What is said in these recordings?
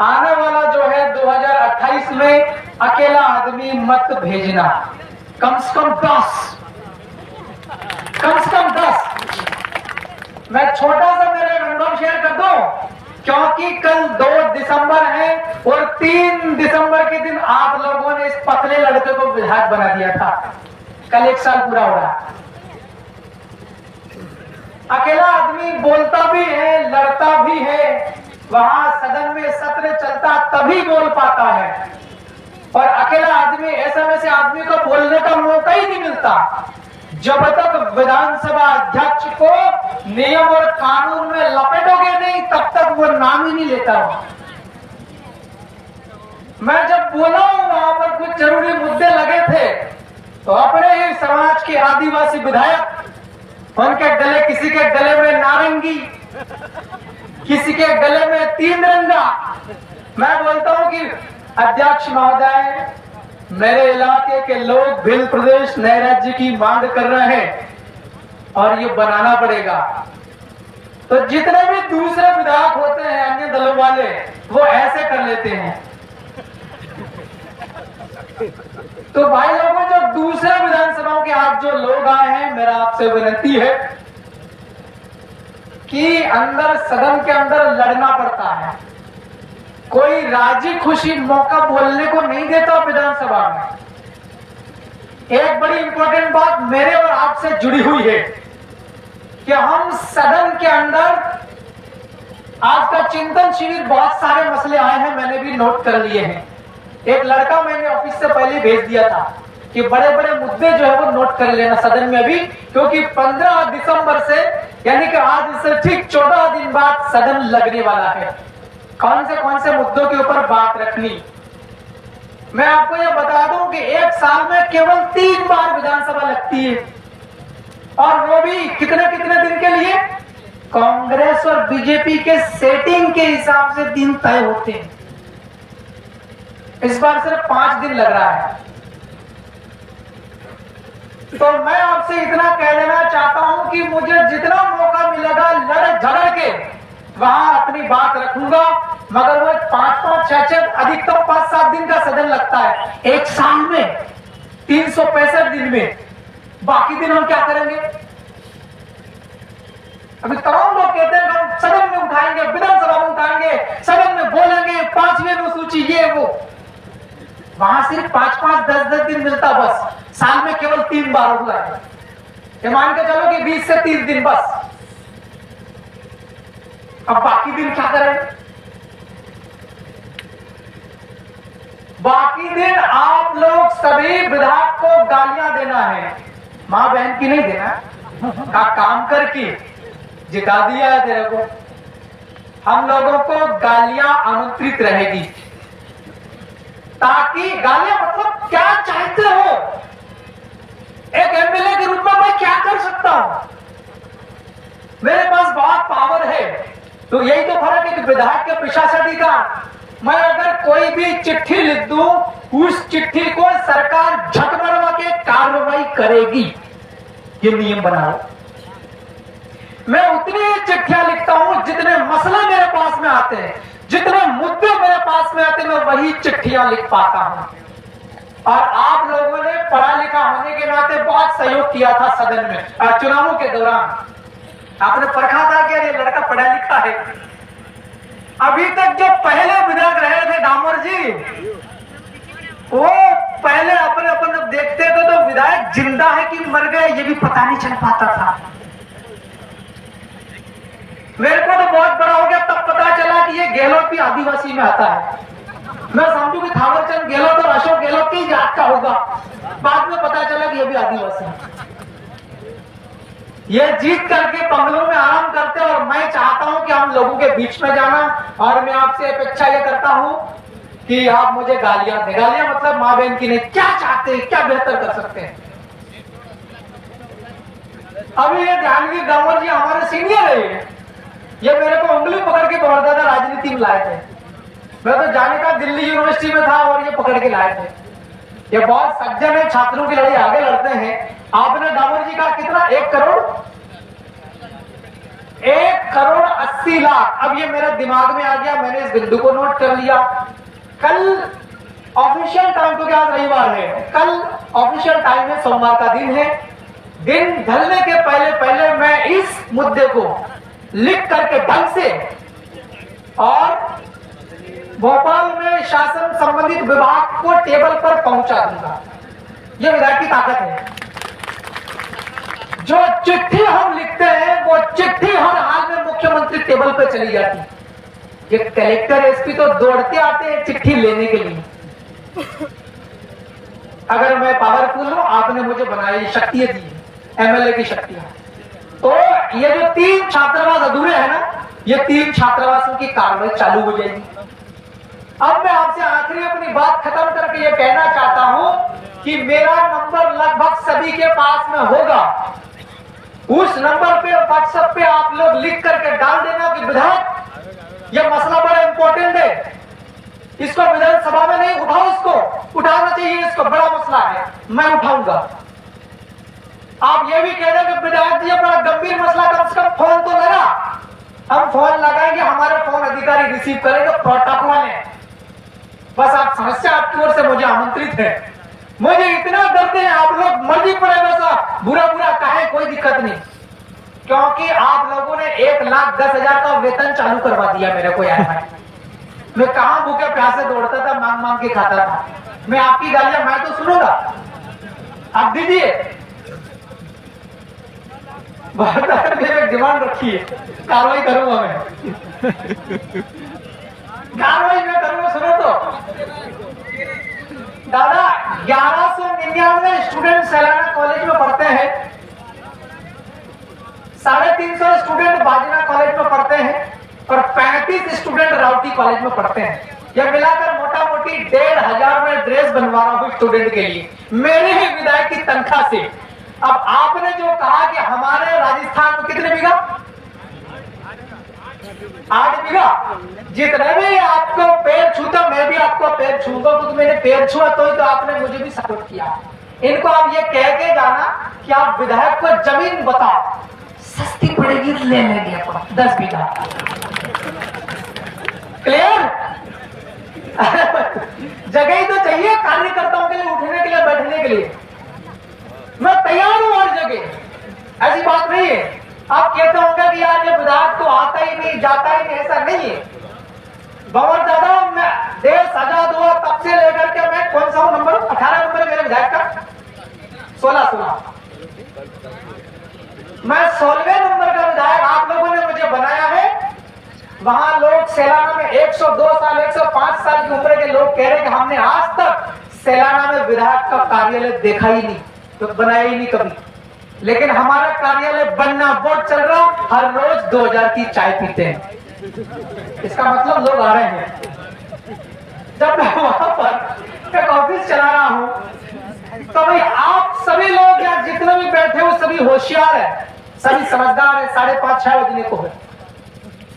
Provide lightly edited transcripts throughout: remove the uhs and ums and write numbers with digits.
आने वाला जो है 2028 में अकेला आदमी मत भेजना, कम से कम 10, कम से कम 10। मैं छोटा सा मेरा अनुभव शेयर कर दूं, क्योंकि कल 2 दिसंबर है और 3 दिसंबर के दिन आप लोगों ने इस पतले लड़के को विधायक बना दिया था। कल 1 साल पूरा हो रहा है। अकेला आदमी बोलता भी है, लड़ता भी है, वहां सदन में सत्र चलता तभी बोल पाता है, और अकेला आदमी ऐसा वैसे आदमी को बोलने का मौका ही नहीं मिलता जब तक विधानसभा अध्यक्ष को नियम और कानून में लपेटोगे नहीं तब तक वो नाम ही नहीं लेता। मैं जब बोला हूं वहां पर कुछ जरूरी मुद्दे लगे थे तो अपने ही समाज के आदिवासी विधायक, उनके गले, किसी के गले में नारंगी, किसी के गले में 3 रंगा। मैं बोलता हूं कि अध्यक्ष महोदय, मेरे इलाके के लोग भिल प्रदेश नए राज्य की मांग कर रहे हैं और ये बनाना पड़ेगा। तो जितने भी दूसरे विधायक होते हैं अन्य दलों वाले, वो ऐसे कर लेते हैं। तो भाई लोगों, जो दूसरे विधानसभाओं के आज जो लोग आए हैं, मेरा आपसे विनती है कि अंदर सदन के अंदर लड़ना पड़ता है, कोई राजी खुशी मौका बोलने को नहीं देता विधानसभा में। एक बड़ी इंपॉर्टेंट बात मेरे और आपसे जुड़ी हुई है कि हम सदन के अंदर आज का चिंतन शिविर, बहुत सारे मसले आए हैं, मैंने भी नोट कर लिए हैं। एक लड़का मैंने ऑफिस से पहले भेज दिया था कि बड़े बड़े मुद्दे जो है वो नोट कर लेना सदन में अभी, क्योंकि 15 दिसंबर से यानी कि आज से ठीक 14 दिन बाद सदन लगने वाला है। कौन से मुद्दों के ऊपर बात रखनी, मैं आपको यह बता दूं कि 1 साल में केवल 3 बार विधानसभा लगती है, और वो भी कितने कितने दिन के लिए? कांग्रेस और बीजेपी के सेटिंग के हिसाब से दिन तय होते हैं। इस बार सिर्फ 5 दिन लग रहा है। तो मैं आपसे इतना कह देना चाहता हूं कि मुझे जितना मौका मिलेगा लड़ झगड़ के वहां अपनी बात रखूंगा, मगर वो 5-5, 6-6, अधिकतम 5-7 दिन का सदन लगता है 1 साल में, 365 दिन में। बाकी दिन हम क्या करेंगे? अभी तमाम लोग कहते हैं हम सदन में उठाएंगे, विधानसभा में उठाएंगे, सदन में बोलेंगे, 5वीं अनुसूची, ये वो। वहां सिर्फ 5-5, 10-10 दिन मिलता, बस साल में केवल 3 बार हुआ है। ये मान के चलो कि 20 से 30 दिन बस। अब बाकी दिन क्या करें? बाकी दिन आप लोग सभी विधायक को गालियां देना है, मां बहन की नहीं देना। का काम करके जिता दिया है तेरे को, हम लोगों को गालियां आमंत्रित रहेगी, ताकि गालियां मतलब क्या चाहते हो? एक एमएलए के रूप में मैं क्या कर सकता हूं? मेरे पास बहुत पावर है। तो यही तो फर्क है कि विधायक के प्रशासनिक का, मैं अगर कोई भी चिट्ठी लिख दूं, उस चिट्ठी को सरकार झट मरवा के कार्रवाई करेगी, ये नियम बनाओ। मैं उतनी चिट्ठियां लिखता हूं जितने मसले मेरे पास में आते हैं, जितने मुद्दे मेरे पास में आते हैं, मैं वही चिट्ठियां लिख पाता हूं। और आप लोगों ने पढ़ा लिखा होने के नाते बहुत सहयोग किया था सदन में चुनावों के दौरान। आपने परखा था कि ये लड़का पढ़ा लिखा है। अभी तक जो पहले विधायक रहे थे डामर जी, वो पहले अपन जब देखते थे तो विधायक जिंदा है कि मर गए ये भी पता नहीं चल पाता था। मेरे को तो बहुत बड़ा हो गया तब पता चला कि ये गहलोत भी आदिवासी में आता है। मैं समझू कि थावरचंद गहलोत और अशोक गहलोत की जात का होगा, बाद में पता चला कि ये भी आदिवासी है। ये जीत करके बंगलों में आराम करते हैं, और मैं चाहता हूं कि हम लोगों के बीच में जाना, और मैं आपसे अपेक्षा ये करता हूं कि आप मुझे गालियां दें। गालियां मतलब मां बहन की नहीं, क्या चाहते हैं, क्या बेहतर कर सकते हैं। अभी ये ध्यानवीर डामर जी हमारे सीनियर है, ये मेरे को उंगली पकड़ के बहुत ज्यादा राजनीति में लाए थे। मैं तो जाने का दिल्ली यूनिवर्सिटी में था और ये पकड़ के लाए थे। ये बहुत सज्जन है, छात्रों की लड़ाई आगे लड़ते हैं। आपने डामर जी का कितना 1 करोड़ 1,80,00,000। अब ये मेरे दिमाग में आ गया, मैंने इस बिंदु को नोट कर लिया। कल ऑफिशियल टाइम, क्योंकि आज रविवार है, कल ऑफिशियल टाइम है, सोमवार का दिन है। दिन ढलने के पहले पहले मैं इस मुद्दे को लिख करके ढंग से और भोपाल में शासन संबंधित विभाग को टेबल पर पहुंचा दूंगा। यह विधायक की ताकत है। जो चिट्ठी हम लिखते हैं वो चिट्ठी हर हाल में मुख्यमंत्री टेबल पर चली जाती है। ये कलेक्टर एसपी तो दौड़ते आते हैं चिट्ठी लेने के लिए। अगर मैं पावरफुल हूं, आपने मुझे बनाई शक्तियां दी, एमएलए की शक्तियां, तो ये जो 3 छात्रावास अधूरे हैं ना, ये 3 छात्रावासों की कार्रवाई चालू हो जाएगी। अब मैं आपसे आखिरी अपनी बात खत्म करके ये कहना चाहता हूं कि मेरा नंबर लगभग सभी के पास में होगा। उस नंबर पे व्हाट्सएप पे आप लोग लिख करके डाल देना कि विधायक ये मसला बड़ा इंपॉर्टेंट है, इसको विधानसभा में नहीं उठाओ, इसको उठाना चाहिए, इसको बड़ा मसला है, मैं उठाऊंगा। आप ये भी कह रहे कि विधायक जी बड़ा गंभीर मसला, कम से कम फोन तो लगा। हम फोन लगाएंगे, हमारे फोन अधिकारी रिसीव करेंगे, प्रोटोकॉल है। बस आप समस्या आपकी ओर से मुझे आमंत्रित है। मुझे इतना डरते हैं आप लोग, मर्जी पड़े वैसा बुरा बुरा कहे, कोई दिक्कत नहीं, क्योंकि आप लोगों ने 1,10,000 का वेतन चालू करवा दिया मेरे को यार। मैं कहां भूखे प्यासे दौड़ता था, मांग मांग के खाता था। मैं आपकी गालियां मैं तो सुनूंगा, आप दीजिए। मेरे डिमांड रखी है, कार्रवाई करूंगा मैं, कार्रवाई मैं करूंगा। सुनो तो दादा, 1199 स्टूडेंट सैलाना कॉलेज में पढ़ते हैं, 350 स्टूडेंट बाजना कॉलेज में पढ़ते हैं और 35 स्टूडेंट राउटी कॉलेज में पढ़ते हैं। यह मिलाकर मोटा मोटी 1,500 में ड्रेस बनवा रहा हूं स्टूडेंट के लिए, मेरे ही विधायक की तनख्वाह से। अब आपने जो कहा कि हमारे राजस्थान में कितने बीघा, 8 बीघा, जितने भी आपको पैर छूता मैं भी आपको पैर छूंगा, क्योंकि मैंने पैर छुआ तो आपने मुझे भी सपोर्ट किया। इनको आप ये कह के जाना कि आप विधायक को जमीन बताओ, सस्ती पड़ेगी, ले लेंगे 10 बीघा। क्लियर? जगह ही तो चाहिए कार्यकर्ताओं के लिए, उठने के लिए, बैठने के लिए। मैं तैयार हूं हर जगह, ऐसी बात नहीं है। आप कहते होंगे कि यार ये विधायक तो आता ही नहीं, जाता ही नहीं, ऐसा नहीं है। बहुत ज्यादा मैं देश आजाद हुआ तब से लेकर के मैं कौन सा नंबर, 18 नंबर मेरे विधायक का, 16 मैं 16वें नंबर का विधायक आप लोगों ने मुझे बनाया है। वहां लोग सैलाना में 102 साल 105 साल की उम्र के लोग कह रहे हैं कि हमने आज तक सैलाना में विधायक का कार्यालय देखा ही नहीं, तो बनाया ही नहीं कभी। लेकिन हमारा कार्यालय बनना बोर्ड चल रहा, हर रोज 2000 की चाय पीते हैं। इसका मतलब लोग आ रहे हैं। जब मैं वहां पर एक ऑफिस चला रहा हूं, तो भाई आप सभी लोग या जितने भी बैठे हो सभी होशियार है, सभी समझदार है। 5:30-6 बजने को है,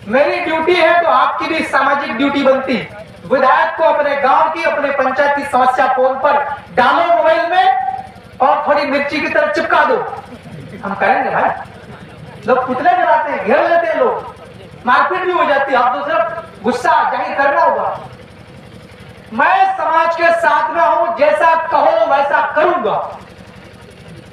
मेरी ड्यूटी है तो आपकी भी सामाजिक ड्यूटी बनती। विधायक को अपने गांव की, अपने पंचायत की समस्या फोन पर डालो मोबाइल में और थोड़ी मिर्ची की तरफ चिपका दो, हम करेंगे भाई। लोग पुतले जलाते हैं, घेर लेते हैं लोग, मारपीट भी हो जाती है। आप तो सिर्फ गुस्सा जाहिर करना होगा। मैं समाज के साथ में हूं, जैसा कहो वैसा करूंगा,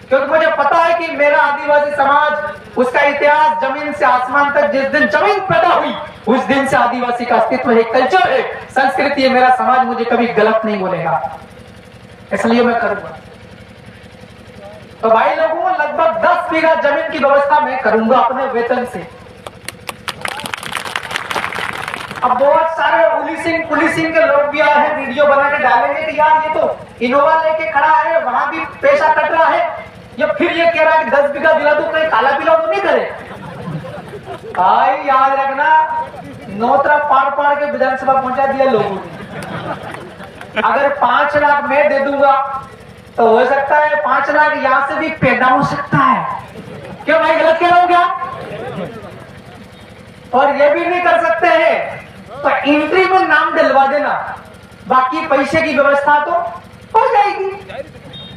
क्योंकि मुझे पता है कि मेरा आदिवासी समाज, उसका इतिहास जमीन से आसमान तक, जिस दिन जमीन पैदा हुई उस दिन से आदिवासी का अस्तित्व है, कल्चर है, संस्कृति है। मेरा समाज मुझे कभी गलत नहीं बोलेगा, इसलिए मैं करूंगा। तो भाई लोगों, लगभग 10 बीघा जमीन की व्यवस्था मैं करूंगा अपने वेतन से। अब बहुत सारे पुलिसिंग के लोग भी आए हैं, वीडियो बना के डालेंगे कि यार ये तो इनोवा लेके खड़ा है, वहां भी पैसा कट रहा है, ये फिर ये कह रहा है कि 10 बीघा दिला दो, कहीं काला पीला तो नहीं करे। भाई याद रखना, नौतरा पाड़ के विधानसभा पहुंचा दिया लोगों ने। अगर 5 लाख मैं दे दूंगा तो हो सकता है 5 लाख यहां से भी पैदा हो सकता है। क्यों भाई, गलत कह रहा हूं क्या? और ये भी नहीं कर सकते हैं तो एंट्री में नाम डलवा देना, बाकी पैसे की व्यवस्था तो हो जाएगी।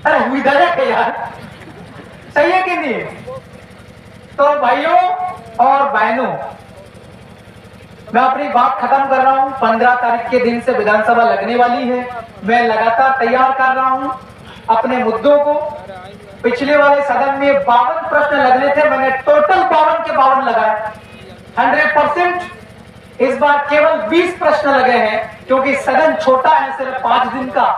अरे विधायक है यार, सही है कि नहीं? तो भाइयों और बहनों, मैं अपनी बात खत्म कर रहा हूं। 15 तारीख के दिन से विधानसभा लगने वाली है। मैं लगातार तैयार कर रहा हूं अपने मुद्दों को। पिछले वाले सदन में 52 प्रश्न लगने थे, मैंने टोटल 52 के 52 लगाए 100%। इस बार केवल 20 प्रश्न लगे हैं, क्योंकि सदन छोटा है, सिर्फ 5 दिन का,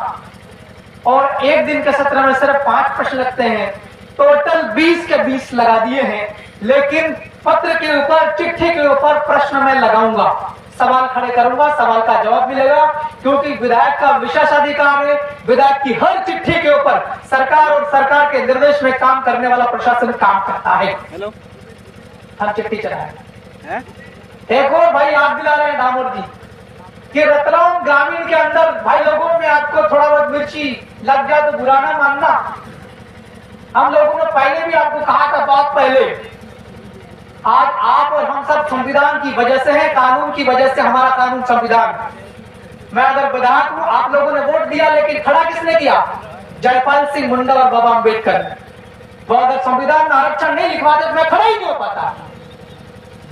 और एक दिन के सत्र में सिर्फ 5 प्रश्न लगते हैं। टोटल 20 के 20 लगा दिए हैं, लेकिन पत्र के ऊपर, चिट्ठी के ऊपर प्रश्न मैं लगाऊंगा, सवाल खड़े करूंगा, सवाल का जवाब मिलेगा, क्योंकि विधायक का विशेषाधिकार है। विधायक की हर चिट्ठी के ऊपर सरकार और सरकार के निर्देश में काम करने वाला प्रशासन काम करता है। हेलो, हम चिट्ठी चलाए। एक और भाई याद दिला रहे हैं डामोर जी कि रतलाम ग्रामीण के अंदर भाई लोगों में आपको थोड़ा बहुत मिर्ची लग जाए तो बुरा ना मानना। हम लोगों ने पहले भी आपको कहा था, बहुत पहले। आज आप और हम सब संविधान की वजह से हैं, कानून की वजह से हमारा कानून संविधान। मैं अगर विधायक हूं, आप लोगों ने वोट दिया, लेकिन खड़ा किसने किया? जयपाल सिंह मुंडा और बाबा अम्बेडकर। वो अगर संविधान में आरक्षण नहीं लिखवाते तो मैं खड़ा ही नहीं हो पाता।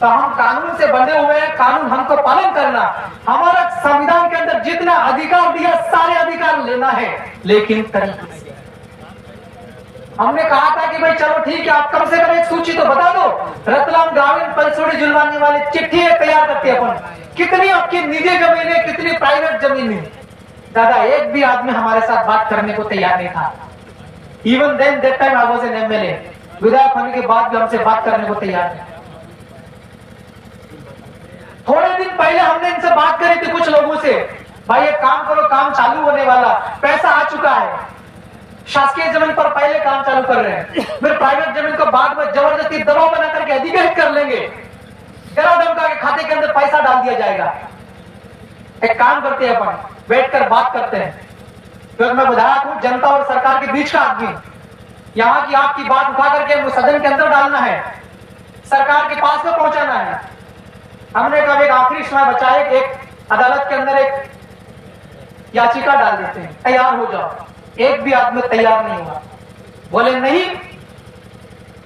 तो हम कानून से बंधे हुए हैं, कानून हमको पालन करना। हमारा संविधान के अंदर जितना अधिकार दिया, सारे अधिकार लेना है, लेकिन तरीके से। हमने कहा था कि भाई चलो ठीक है, आप कम से कम एक सूची तो बता दो। रतलाम ग्रामीण पलसोड़ी जुलवाने वाली चिट्ठी तैयार करते हैं अपन, कितनी आपकी निजी जमीनें, कितनी प्राइवेट जमीनें। दादा, एक भी आदमी हमारे साथ बात करने को तैयार नहीं था। Even then that time I was an MLA. विधायक होने के बाद भी हमसे बात करने को तैयार नहीं। थोड़े दिन पहले हमने इनसे बात करी थी कुछ लोगों से, भाई एक काम करो, काम चालू होने वाला, पैसा आ चुका है। शासकीय जमीन पर पहले काम चालू कर रहे हैं, फिर प्राइवेट जमीन को बाद में जबरदस्ती दबाव बना करके अधिग्रहित कर लेंगे। डरा धमका के खाते के अंदर पैसा डाल दिया जाएगा। एक काम करते हैं, अपन बैठकर बात करते हैं, क्योंकि मैं विधायक हूं, जनता और सरकार के बीच का आदमी। यहाँ की आपकी बात उठा करके सदन के अंदर डालना है, सरकार के पास में पहुंचाना है। हमने कहा एक आखिरी समय बचा है, एक अदालत के अंदर एक याचिका डाल देते हैं, तैयार हो जाओ। एक भी आदमी तैयार नहीं हुआ। बोले नहीं,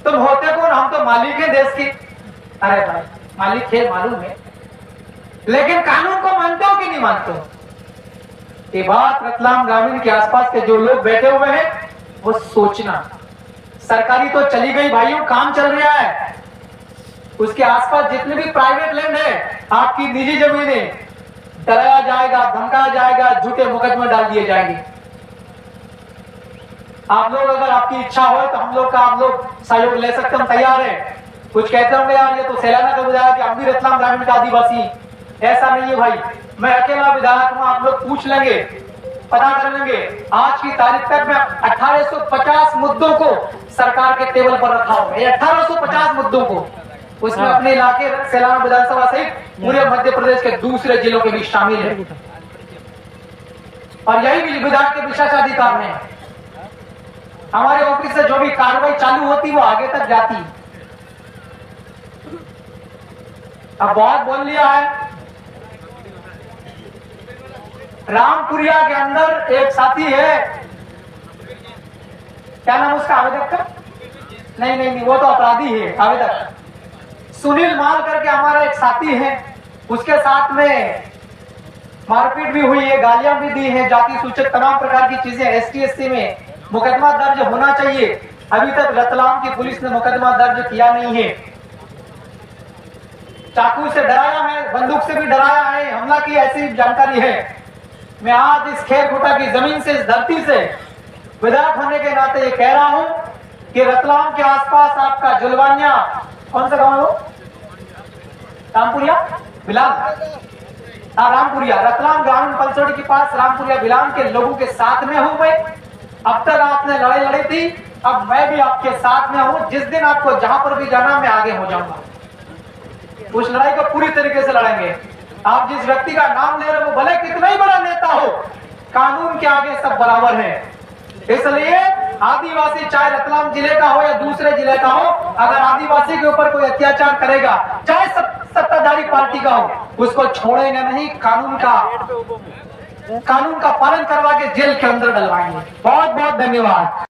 तुम होते कौन? हम तो मालिक है देश की। अरे भाई, मालिक है मालूम है, लेकिन कानून को मानते हो कि नहीं मानते हो? ये बात रतलाम ग्रामीण के आसपास के जो लोग बैठे हुए हैं वो सोचना। सरकारी तो चली गई भाइयों, काम चल रहा है। उसके आसपास जितने भी प्राइवेट लैंड है, आपकी निजी जमीनें, डराया जाएगा, धमकाया जाएगा, झूठे मुकदमे डाल दिए जाएंगे। आप लोग अगर आपकी इच्छा हो तो हम लोग का आप लोग सहयोग ले सकते, हम तैयार हैं। कुछ कहते होंगे यार ये तो सैलाना का विधायक है, हम भी रतलाम ग्रामीण का आदिवासी। ऐसा नहीं है भाई, मैं अकेला विधायक हूं। आप लोग पूछ लेंगे, पता कर लेंगे। आज की तारीख तक मैं 1850 मुद्दों को सरकार के टेबल पर रखा हूं। 1850 मुद्दों को, उसमें अपने इलाके सैलाना विधानसभा सहित पूरे मध्य प्रदेश के दूसरे जिलों के भी शामिल है। और यही विधायक के विशेषाधिकार में हमारे ऑफिस से जो भी कार्रवाई चालू होती वो आगे तक जाती। अब बहुत बोल लिया है। रामपुरिया के अंदर एक साथी है, क्या नाम उसका, आवेदक का? नहीं, वो तो अपराधी है, आवेदक सुनील माल करके हमारा एक साथी है। उसके साथ में मारपीट भी हुई है, गालियां भी दी हैं, जाति सूचक तमाम प्रकार की चीजें। ST-SC में मुकदमा दर्ज होना चाहिए। अभी तक रतलाम की पुलिस ने मुकदमा दर्ज किया नहीं है। चाकू से डराया है, बंदूक से भी डराया है, हमला की, ऐसी जानकारी है। मैं आज इस खेरखुटा की जमीन से, इस धरती से विधायक होने के नाते ये कह रहा हूं कि रतलाम के आसपास आपका जुलवानिया, कौन सा गांव है वो? रामपुरिया बिलान, रामपुरिया, रतलाम ग्रामीण पलसोड़ी के पास रामपुरिया बिलान के लोगों के साथ में हूं मैं। अब तक आपने लड़ाई लड़ी थी, अब मैं भी आपके साथ में हूं। जिस दिन आपको जहां पर भी जाना, मैं आगे हो जाऊंगा। उस लड़ाई को पूरी तरीके से लड़ेंगे। आप जिस व्यक्ति का नाम ले रहे हो, भले कितना ही बड़ा नेता हो, कानून के आगे सब बराबर है। इसलिए आदिवासी, चाहे रतलाम जिले का हो या दूसरे जिले का हो, अगर आदिवासी के ऊपर कोई अत्याचार करेगा, चाहे सत्ताधारी पार्टी का हो, उसको छोड़ेंगे नहीं। कानून का पालन करवा के जेल के अंदर डलवाएंगे। बहुत बहुत धन्यवाद।